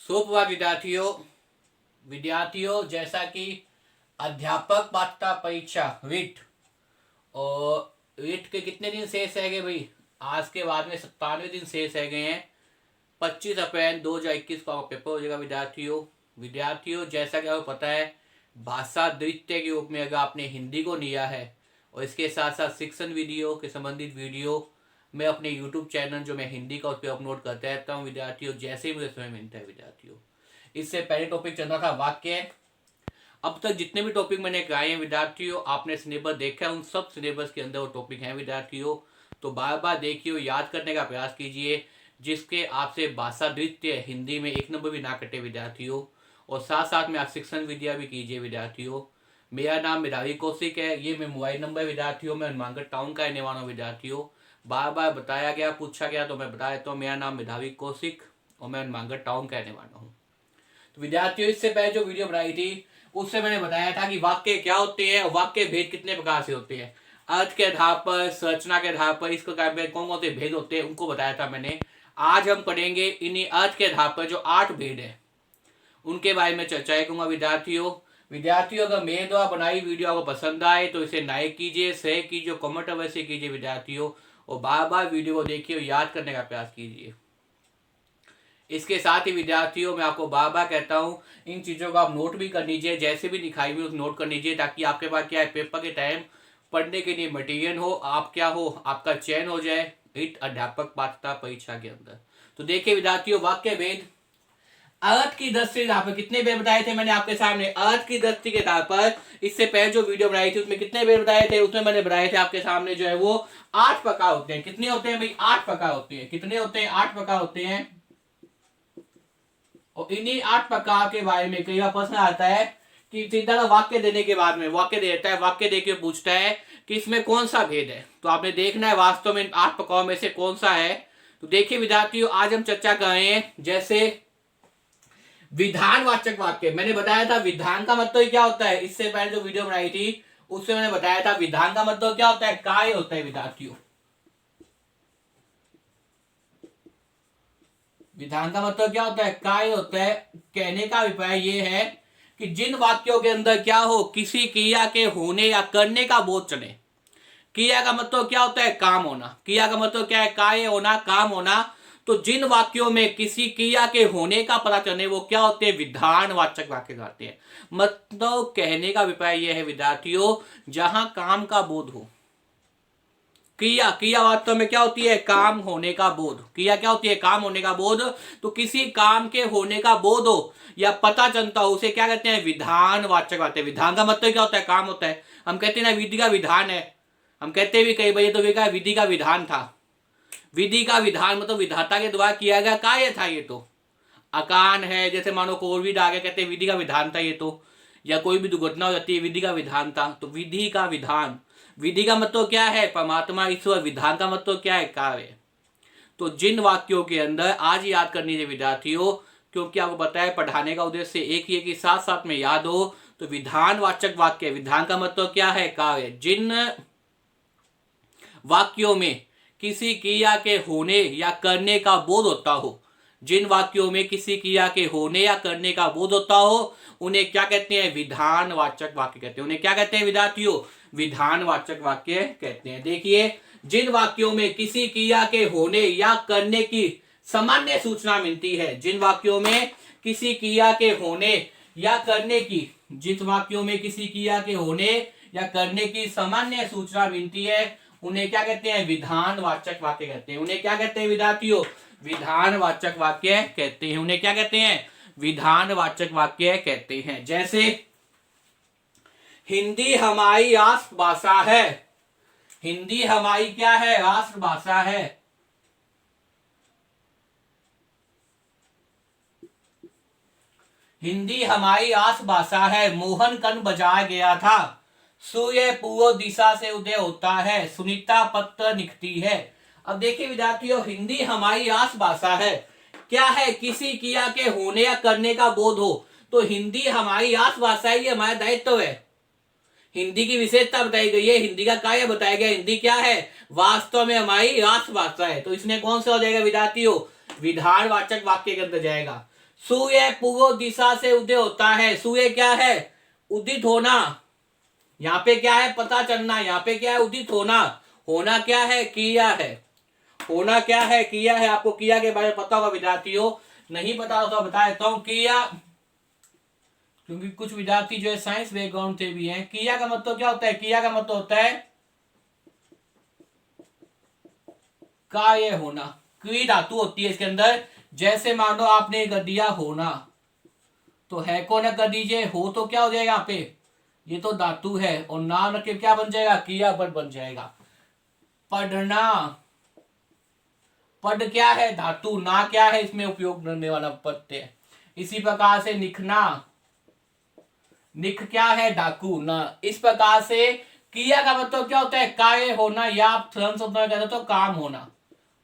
सुप्रभात विद्यार्थियों जैसा कि अध्यापक पात्रता परीक्षा रीट और रीट के कितने दिन शेष रह गए भाई। आज के बाद में 97 दिन शेष रह गए हैं। 25 अप्रैल 2021 को पेपर हो जाएगा विद्यार्थियों जैसा कि आपको पता है, भाषा द्वितीय के रूप में अगर आपने हिंदी को लिया है और इसके साथ साथ शिक्षण वीडियो के संबंधित वीडियो मैं अपने YouTube चैनल जो मैं हिंदी का उस पर अपलोड करता रहता हूँ विद्यार्थियों, जैसे ही मुझे समय मिलता है विद्यार्थियों। इससे पहले टॉपिक चल रहा था वाक्य। अब तक जितने भी टॉपिक मैंने कराए हैं विद्यार्थियों, आपने सिलेबस देखा है, उन सब सिलेबस के अंदर वो टॉपिक हैं विद्यार्थियों। तो बार बार देखिए, याद करने का प्रयास कीजिए, जिसके आपसे भाषा द्वितीय हिंदी में 1 नंबर भी ना कटे विद्यार्थियों। और साथ साथ में आप शिक्षण विद्या भी कीजिए विद्यार्थियों। मेरा नाम मेधावी कौशिक है, ये मैं मोबाइल नंबर विद्यार्थियों में हनुमानगढ़ टाउन का रहने वाला हूँ विद्यार्थियों। बार बार बताया गया, पूछा गया तो मैं बता देता हूँ, मेरा नाम मेधावी कौशिक और मैं हनुमानगढ़ टाउन का रहने वाला हूँ। तो विद्यार्थियों, इससे पहले जो वीडियो बनाई थी उससे मैंने बताया था कि वाक्य क्या होते हैं और वाक्य भेद कितने प्रकार से होते हैं। अर्थ के आधार पर, संरचना के आधार पर, इस प्रकार में कौन कौन से भेद होते हैं उनको बताया था मैंने। आज हम पढ़ेंगे इन्हीं अर्थ के आधार पर जो 8 भेद है उनके बारे में चर्चा करूंगा विद्यार्थियों अगर मेरे द्वारा बनाई वीडियो आपको पसंद आए तो इसे लाइक कीजिए, शेयर कीजिए, कमेंट अवश्य कीजिए विद्यार्थियों। और बार बार वीडियो को देखिए और याद करने का प्रयास कीजिए। इसके साथ ही विद्यार्थियों, मैं आपको बार बार कहता हूं, इन चीज़ों को आप नोट भी कर लीजिए, जैसे भी दिखाई हुई नोट कर लीजिए, ताकि आपके पास क्या है, पेपर के टाइम पढ़ने के लिए मटेरियल हो, आप क्या हो, आपका चयन हो जाए रीट अध्यापक पात्रता परीक्षा के अंदर। तो देखिए विद्यार्थियों, वाक्य भेद। अर्थ की दृष्टि के आधार पर कितने भेद बताए थे मैंने आपके सामने। अर्थ की दृष्टि के आधार पर इससे पहले जो वीडियो बनाई थी उसमें कितने भेद बताए थे, उसमें मैंने बताए थे आपके सामने जो है वो 8 प्रकार होते हैं। कितने होते हैं भाई? 8 प्रकार होते हैं। कितने होते हैं? 8 प्रकार होते हैं। और इन्हीं 8 प्रकार के बारे में कई बार प्रश्न आता है कि सीधा का वाक्य देने के बाद में वाक्य देता है, वाक्य देके पूछता है कि इसमें कौन सा भेद है। तो आपने देखना है वास्तव में 8 प्रकारों में से कौन सा है। तो देखिए विद्यार्थियों, आज हम चर्चा कर रहे हैं जैसे विधानवाचक वाक्य। मैंने बताया था विधान का मतलब क्या होता है, इससे पहले जो वीडियो बनाई थी उससे मैंने बताया था विधान का मतलब क्या होता है, कार्य होता है विद्यार्थियों। विधान का मतलब क्या होता है, कार्य होता है। कहने का अभिप्राय यह है कि जिन वाक्यों के अंदर क्या हो, किसी क्रिया के होने या करने का बोध चले। क्रिया का मतलब क्या होता है, काम होना। क्रिया का मतलब क्या है, कार्य होना, काम होना। तो जिन वाक्यों में किसी क्रिया के होने का पता चले वो क्या होते हैं, विधानवाचक वाक्य कहते हैं। मतलब कहने का अभिप्राय यह है विद्यार्थियों, जहां काम का बोध हो। क्रिया वास्तव में क्या होती है, काम होने का बोध। क्रिया क्या होती है, काम होने का बोध। तो किसी काम के होने का बोध हो या पता चलता हो, उसे क्या कहते हैं, विधानवाचक वाक्य। विधान का मतलब क्या होता है, काम होता है। हम कहते हैं ना विधि का विधान है, हम कहते भी कई बजे तो वे विधि का विधान था। विधि का विधान मतलब विधाता के द्वारा किया गया कार्य था। ये तो अकान है, जैसे मानो कोविड आ गया, कहते हैं विधि का विधान था ये तो। या कोई भी दुर्घटना हो जाती है, विधि का विधान था। तो विधि का विधान, विधि का मतलब क्या है, परमात्मा ईश्वर। विधान का मतलब क्या है, कार्य। तो जिन वाक्यों के अंदर आज याद करनी है विद्यार्थियों, क्योंकि आपको पता है पढ़ाने का उद्देश्य एक ही है कि साथ साथ में याद हो। तो विधानवाचक वाक्य, विधान का मतलब क्या है, कार्य। जिन वाक्यों में किसी क्रिया के होने या करने का बोध होता हो, जिन वाक्यों में किसी क्रिया के होने या करने का बोध होता हो, उन्हें क्या कहते हैं, विधानवाचक वाक्य कहते हैं। उन्हें क्या कहते हैं विद्यार्थियों, विधानवाचक वाक्य कहते हैं। देखिए, जिन वाक्यों में किसी क्रिया के होने या करने की सामान्य सूचना मिलती है, जिन वाक्यों में किसी क्रिया के होने या करने की, जिस वाक्यों में किसी क्रिया के होने या करने की सामान्य सूचना मिलती है, उन्हें क्या कहते हैं, विधानवाचक वाक्य कहते हैं। उन्हें क्या कहते हैं विद्यार्थियों, विधानवाचक वाक्य कहते हैं। उन्हें क्या कहते हैं, विधानवाचक वाक्य कहते हैं। जैसे हिंदी हमारी राष्ट्रभाषा है। हिंदी हमारी क्या है, राष्ट्रभाषा है। हिंदी हमारी राष्ट्रभाषा है। मोहन कर्ण बजाया गया था। सूर्य पूर्व दिशा से उदय होता है। सुनीता पत्र लिखती है। अब देखिए विद्यार्थियों, हिंदी हमारी राष्ट्रभाषा है। क्या है, किसी क्रिया के होने या करने का बोध हो। तो हिंदी हमारी राष्ट्रभाषा है, ये हमारा दायित्व है। हिंदी की विशेषता बताई गई है, हिंदी का कार्य बताया गया। हिंदी क्या है, वास्तव में हमारी राष्ट्रभाषा है। तो इसमें कौन सा हो जाएगा विद्यार्थियों, विधानवाचक वाक्य के अंदर जाएगा। सूर्य पूर्व दिशा से उदय होता है। सूर्य क्या है? उदित होना। यहाँ पे क्या है? पता चलना। यहाँ पे क्या है? उदित होना। होना क्या है? क्रिया है। होना क्या है? क्रिया है। आपको क्रिया के बारे में पता होगा विद्यार्थियों, नहीं पता हो तो बता देता हूं। क्रिया, क्योंकि कुछ विद्यार्थी जो है साइंस बैकग्राउंड से भी हैं। क्रिया का मतलब क्या होता है? क्रिया का मतलब होता है कार्य होना। क्री धातु होती है इसके अंदर। जैसे मानो आपने कर दिया होना, तो है को ना कर दीजिए, हो तो क्या हो जाएगा यहाँ पे? ये तो धातु है, और ना न के क्या बन जाएगा? क्रियापद बन जाएगा। पढ़ना, पद क्या है? धातु। ना क्या है? इसमें उपयोग करने वाला प्रत्यय। इसी प्रकार से लिखना, निख क्या है? डाकू ना। इस प्रकार से क्रिया का मतलब क्या होता है? कार्य होना, या आप सरल शब्दों में कहते हो तो काम होना।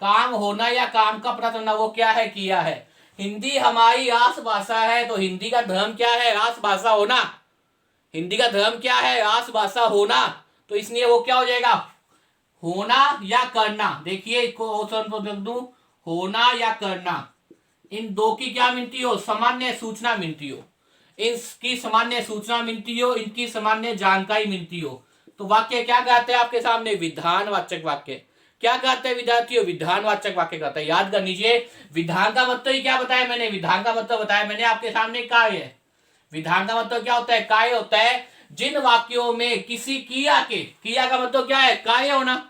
काम होना या काम का पता चलना, वो क्या है? क्रिया है। हिंदी हमारी राष्ट्रभाषा है, तो हिंदी का धर्म क्या है? राष्ट्रभाषा होना। हिंदी का धर्म क्या है? राष्ट्रभाषा होना। तो इसलिए वो क्या हो जाएगा? होना या करना। देखिए इसको ऑप्शन को लिख दूं, होना या करना। इन दो की क्या मिलती हो? सामान्य सूचना मिलती हो। इसकी सामान्य सूचना मिलती हो, इनकी सामान्य जानकारी मिलती हो। तो वाक्य क्या कहते हैं आपके सामने? विधानवाचक वाक्य। क्या कहते हैं विद्यार्थियों? विधानवाचक वाक्य कहते हैं। याद कर लीजिए, विधान का मतलब ही क्या बताया मैंने? विधान का मतलब बताया मैंने आपके सामने कार्य। विधान का मतलब क्या होता है? कार्य होता है। जिन वाक्यों में किसी क्रिया के, क्रिया का मतलब क्या है? कार्य होना।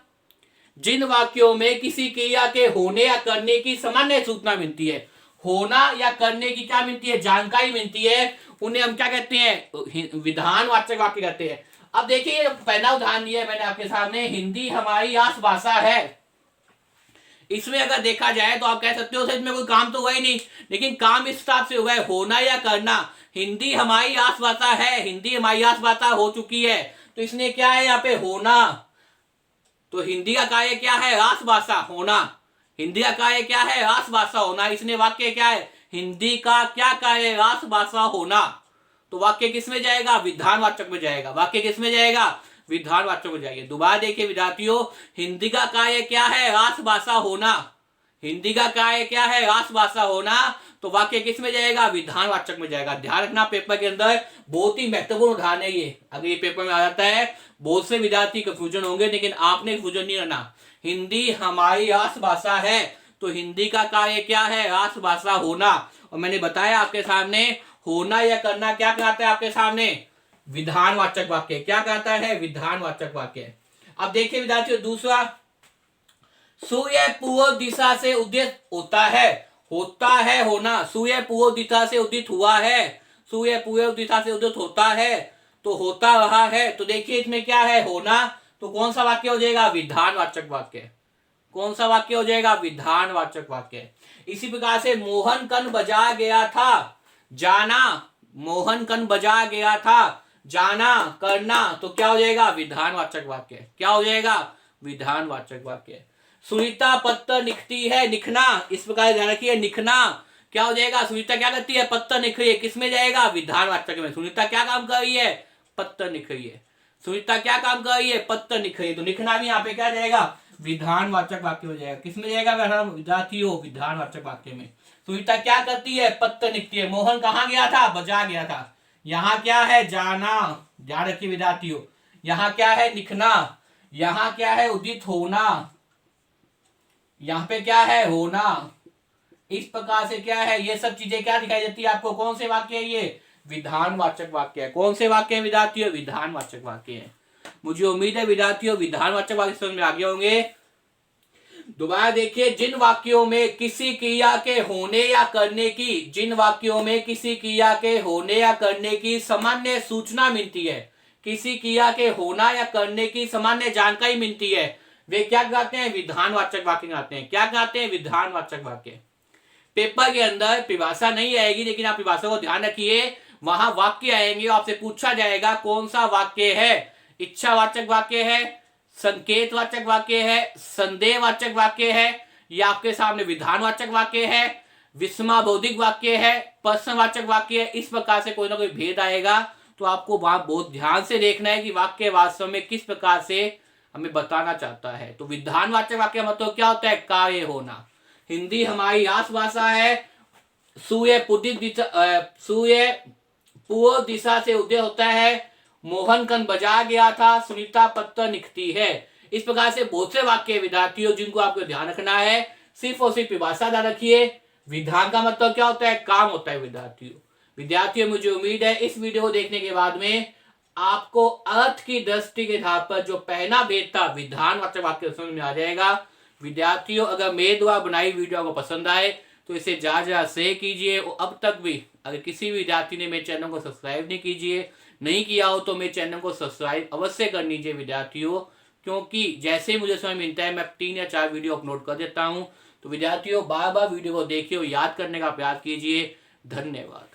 जिन वाक्यों में किसी क्रिया के होने या करने की सामान्य सूचना मिलती है, होना या करने की क्या मिलती है? जानकारी मिलती है, उन्हें हम क्या कहते हैं? विधानवाचक वाक्य कहते हैं। अब देखिए पहला उदाहरण दिया है मैंने आपके सामने, हिंदी हमारी राष्ट्रभाषा है। इसमें अगर देखा जाए तो आप कह सकते हो इसमें कोई काम तो हुआ ही नहीं, लेकिन काम इस हिसाब से हुआ है, होना या करना। हिंदी हमारी राष्ट्रभाषा है, हिंदी हमारी राष्ट्रभाषा हो चुकी है, तो इसने क्या है यहाँ पे? होना। तो हिंदी का कार्य क्या है? राष्ट्रभाषा होना। हिंदी का कार्य क्या है? राष्ट्रभाषा होना। इसने वाक्य क्या है? हिंदी का क्या कार्य? राष्ट्रभाषा होना। तो वाक्य किस में जाएगा? विधानवाचक में जाएगा। वाक्य किस में जाएगा? विधानवाचक में जाएगा। दोबारा देखिए विद्यार्थियों, हिंदी का कार्य क्या है? राष्ट्रभाषा होना। हिंदी का कार्य क्या है? राष्ट्रभाषा होना। तो वाक्य किस में जाएगा? विधानवाचक में जाएगा। ध्यान रखना, पेपर के अंदर बहुत ही महत्वपूर्ण उदाहरण है ये। अगर ये पेपर में आ जाता है, बहुत से विद्यार्थी कंफ्यूजन होंगे, लेकिन आपने कंफ्यूजन नहीं रहना। हिंदी हमारी राष्ट्रभाषा है, तो हिंदी का कार्य क्या है? राष्ट्रभाषा होना। और मैंने बताया आपके सामने, होना या करना क्या कहता है आपके सामने? विधानवाचक वाक्य। क्या कहता है? विधानवाचक वाक्य। अब देखिए विद्यार्थियों दूसरा, सूर्य पूर्व दिशा से उदित होता है। होता है होना। सूर्य पूर्व दिशा से उदित हुआ है, सूर्य पूर्व दिशा से उदित होता है, तो होता रहा है। तो देखिए इसमें क्या है? होना। तो कौन सा वाक्य हो जाएगा? विधानवाचक वाक्य। कौन सा वाक्य हो जाएगा? विधानवाचक वाक्य। इसी प्रकार से मोहन कन बजा गया था, जाना। मोहन कन बजा गया था, जाना, करना। तो क्या हो जाएगा? विधानवाचक वाक्य। क्या हो जाएगा? विधानवाचक वाक्य। सुनीता पत्थर लिखती है, लिखना। इस प्रकार ध्यान रखिए, लिखना क्या हो जाएगा? सुनीता क्या करती है? पत्थर लिख रही है। किस में जाएगा? विधानवाचक में। सुनीता क्या काम कर रही है? पत्थर लिख रही है। सुनीता क्या काम कर रही है? पत्थर लिख रही है। तो लिखना भी यहाँ पे क्या जाएगा? विधानवाचक वाक्य हो जाएगा। किसमें जाएगा विद्यार्थियों? विधानवाचक वाक्य में। सुनीता क्या करती है? पत्थर लिखती है। मोहन कहाँ गया था? बजा गया था। यहाँ क्या है? जाना। ध्यान रखिए विद्यार्थियों, यहाँ क्या है? लिखना। यहाँ क्या है? उदित होना। यहाँ पे क्या है? होना। इस प्रकार से क्या है? ये सब चीजें क्या दिखाई देती है आपको? कौन से वाक्य है ये? विधानवाचक वाक्य है। कौन से वाक्य है विद्यार्थियों? विधानवाचक वाक्य है। मुझे उम्मीद है विद्यार्थियों विधानवाचक वाक्य समझ में आ गए होंगे। दोबारा देखिए, जिन वाक्यों में किसी क्रिया के होने या करने की, जिन वाक्यों में किसी क्रिया के होने या करने की सामान्य सूचना मिलती है, किसी क्रिया के होना या करने की सामान्य जानकारी मिलती है, वे क्या कहते हैं? विधानवाचक वाक्य कहते हैं। क्या कहते हैं? विधानवाचक वाक्य। पेपर के अंदर परिभाषा नहीं आएगी, लेकिन आप परिभाषा को ध्यान रखिए, वहां वाक्य आएंगे, आपसे पूछा जाएगा कौन सा वाक्य है। इच्छावाचक वाक्य है, संकेतवाचक वाक्य है, संदेहवाचक वाक्य है, या आपके सामने विधानवाचक वाक्य है, विस्मयाबोधक वाक्य है, प्रश्नवाचक वाक्य है। इस प्रकार से कोई ना कोई भेद आएगा, तो आपको वहां बहुत ध्यान से देखना है कि वाक्य वास्तव में किस प्रकार से हमें बताना चाहता है। तो विधानवाचक वाक्य मतलब क्या होता है? कार्य होना। हिंदी हमारी राष्ट्रभाषा है, सूर्य पूर्व दिशा से उदय होता है, मोहन कन बजा गया था, सुनीता पत्थर निकती है। इस प्रकार से बहुत से वाक्य विद्यार्थियों जिनको आपको ध्यान रखना है, सिर्फ और सिर्फ विभाषा ध्यान रखिए। विधान का मतलब क्या होता है? काम होता है विद्यार्थियों मुझे उम्मीद है इस वीडियो को देखने के बाद में आपको अर्थ की दृष्टि के आधार पर जो पहला भेद था विधान वाक्य समझ में आ जाएगा। विद्यार्थियों अगर मेरे द्वारा बनाई वीडियो आपको पसंद आए तो इसे ज्यादा शेयर कीजिए, और अब तक भी अगर किसी भी विद्यार्थी ने मेरे चैनल को सब्सक्राइब नहीं किया हो तो मेरे चैनल को सब्सक्राइब अवश्य कर लीजिए विद्यार्थियों, क्योंकि जैसे ही मुझे समय मिलता है मैं 3 या 4 वीडियो अपलोड कर देता हूं। तो विद्यार्थियों बार बार वीडियो को देखिए और याद करने का प्रयास कीजिए। धन्यवाद।